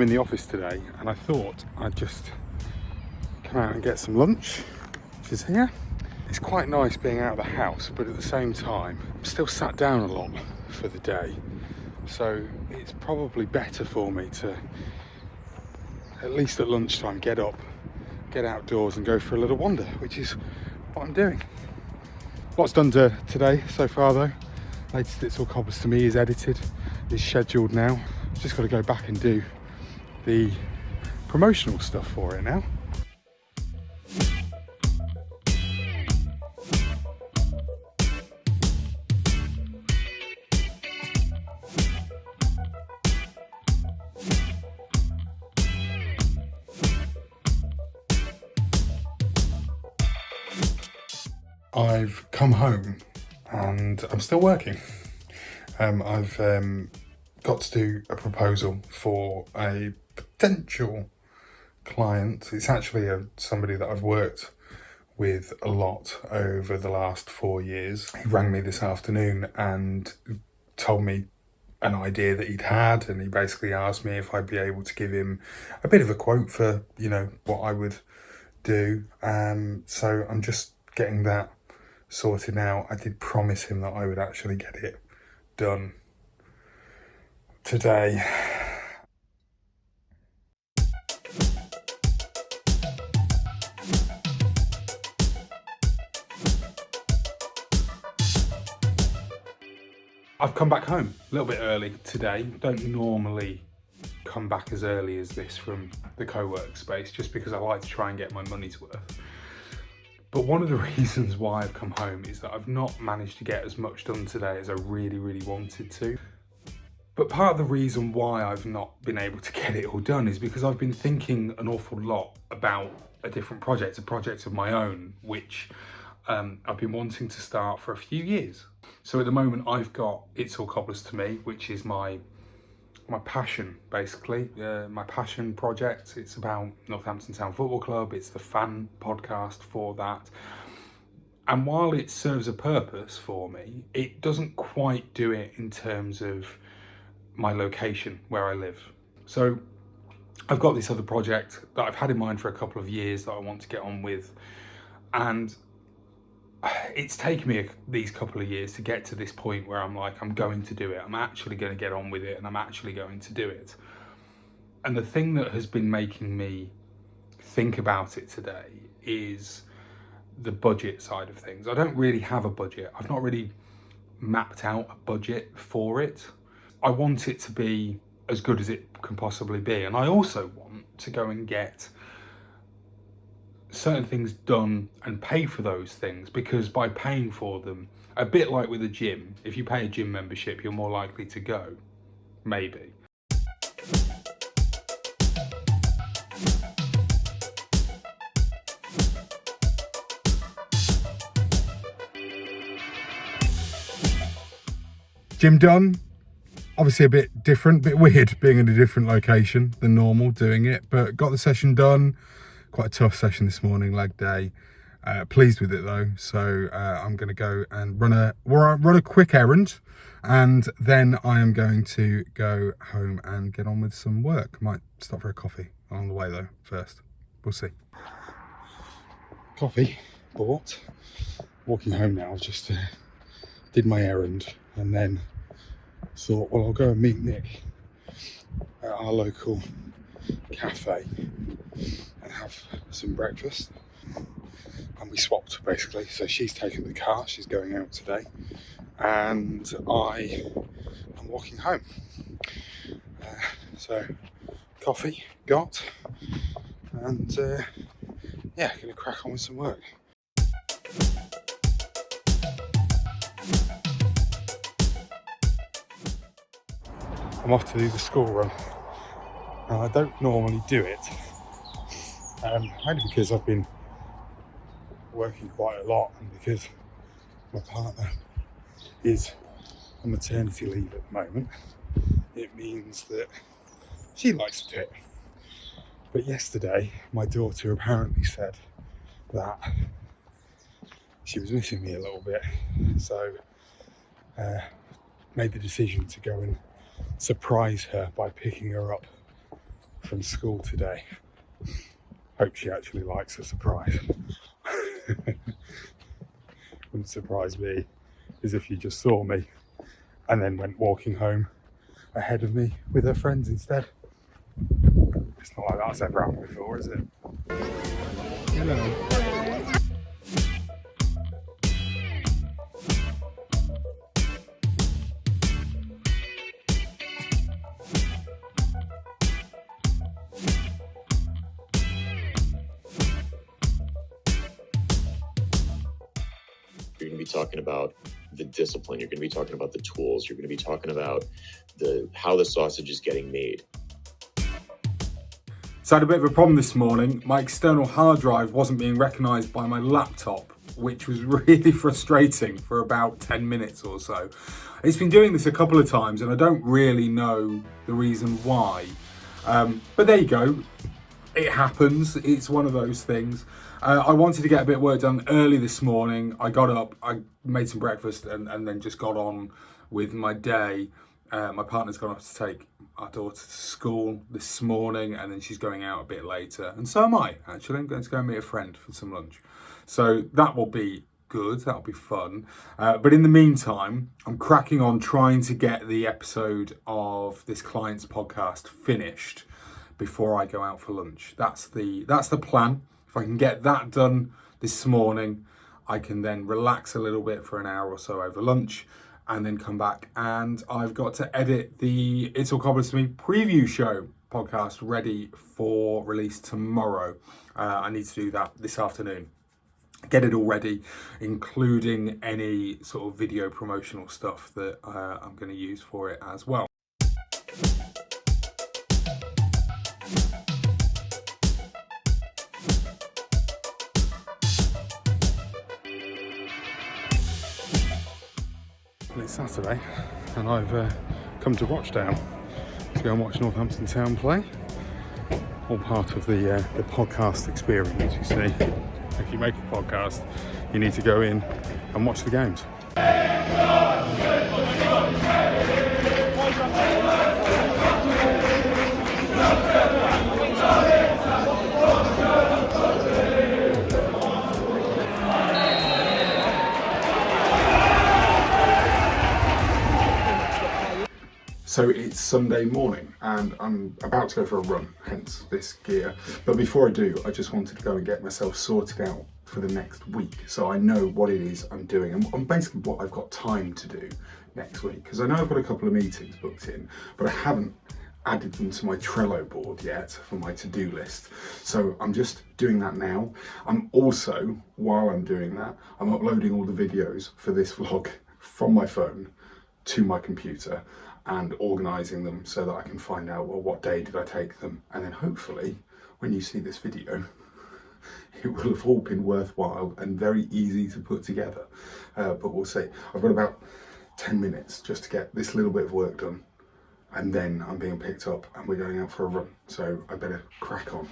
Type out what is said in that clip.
I'm in the office today and I thought I'd just come out and get some lunch, which is here. It's quite nice being out of the house, but at the same time, I'm still sat down a lot for the day. So it's probably better for me to, at least at lunchtime, get up, get outdoors and go for a little wander, which is what I'm doing. Lots done today so far though. Latest It's All Cobblers to Me is edited, is scheduled now. Just got to go back and do the promotional stuff for it now. I've come home and I'm still working. I've got to do a proposal for a potential client. It's actually somebody that I've worked with a lot over the last 4 years. He rang me this afternoon and told me an idea that he'd had, and he basically asked me if I'd be able to give him a bit of a quote for, what I would do. So I'm just getting that sorted out. I did promise him that I would actually get it done today. I've come back home a little bit early today. Don't normally come back as early as this from the co-work space, just because I like to try and get my money's worth. But one of the reasons why I've come home is that I've not managed to get as much done today as I really, really wanted to. But part of the reason why I've not been able to get it all done is because I've been thinking an awful lot about a different project, a project of my own, which I've been wanting to start for a few years. So at the moment I've got It's All Cobblers to Me, which is my passion, basically, my passion project. It's about Northampton Town Football Club. It's the fan podcast for that. And while it serves a purpose for me, it doesn't quite do it in terms of my location where I live. So I've got this other project that I've had in mind for a couple of years that I want to get on with. And it's taken me these couple of years to get to this point where I'm like, I'm going to do it. I'm actually going to get on with it, and I'm actually going to do it. And the thing that has been making me think about it today is the budget side of things. I don't really have a budget. I've not really mapped out a budget for it. I want it to be as good as it can possibly be. And I also want to go and get certain things done and pay for those things, because by paying for them, a bit like with a gym, if you pay a gym membership, you're more likely to go, maybe. Gym done. Obviously a bit different, a bit weird being in a different location than normal doing it, but got the session done. Quite a tough session this morning, leg day. Pleased with it though, so I'm going to go and run a quick errand, and then I am going to go home and get on with some work. Might stop for a coffee along the way though first. We'll see. Coffee bought. Walking home now. Just did my errand and then thought, well, I'll go and meet Nick at our local cafe and have some breakfast. And we swapped basically. So she's taken the car, she's going out today, and I am walking home. So coffee got, and yeah, gonna crack on with some work. I'm off to do the school run. Now, I don't normally do it, only because I've been working quite a lot and because my partner is on maternity leave at the moment. It means that she likes to do it. But yesterday, my daughter apparently said that she was missing me a little bit, so made the decision to go and surprise her by picking her up from school today. Hope she actually likes the surprise. Wouldn't surprise me is if you just saw me and then went walking home ahead of me with her friends instead. It's not like that's ever happened before, is it? Hello. You're going to be talking about the discipline. You're going to be talking about the tools. You're going to be talking about how the sausage is getting made. So I had a bit of a problem this morning. My external hard drive wasn't being recognised by my laptop, which was really frustrating for about 10 minutes or so. It's been doing this a couple of times and I don't really know the reason why. But there you go. It happens. It's one of those things. I wanted to get a bit of work done early this morning. I got up, I made some breakfast and then just got on with my day. My partner's gone off to take our daughter to school this morning and then she's going out a bit later. And so am I, actually. I'm going to go meet a friend for some lunch. So that will be good. That'll be fun. But in the meantime, I'm cracking on trying to get the episode of this client's podcast finished before I go out for lunch. That's the plan. If I can get that done this morning, I can then relax a little bit for an hour or so over lunch and then come back, and I've got to edit the It's All Cobblers to Me preview show podcast ready for release tomorrow. I need to do that this afternoon. Get it all ready, including any sort of video promotional stuff that I'm going to use for it as well. It's Saturday and I've come to Rochdale to go and watch Northampton Town play. All part of the podcast experience, you see. If you make a podcast, you need to go in and watch the games. So it's Sunday morning and I'm about to go for a run, hence this gear. But before I do, I just wanted to go and get myself sorted out for the next week so I know what it is I'm doing and basically what I've got time to do next week. Because I know I've got a couple of meetings booked in, but I haven't added them to my Trello board yet for my to-do list. So I'm just doing that now. I'm also, while I'm doing that, I'm uploading all the videos for this vlog from my phone to my computer and organising them so that I can find out, well, what day did I take them? And then hopefully, when you see this video, it will have all been worthwhile and very easy to put together. But we'll see. I've got about 10 minutes just to get this little bit of work done. And then I'm being picked up and we're going out for a run. So I better crack on.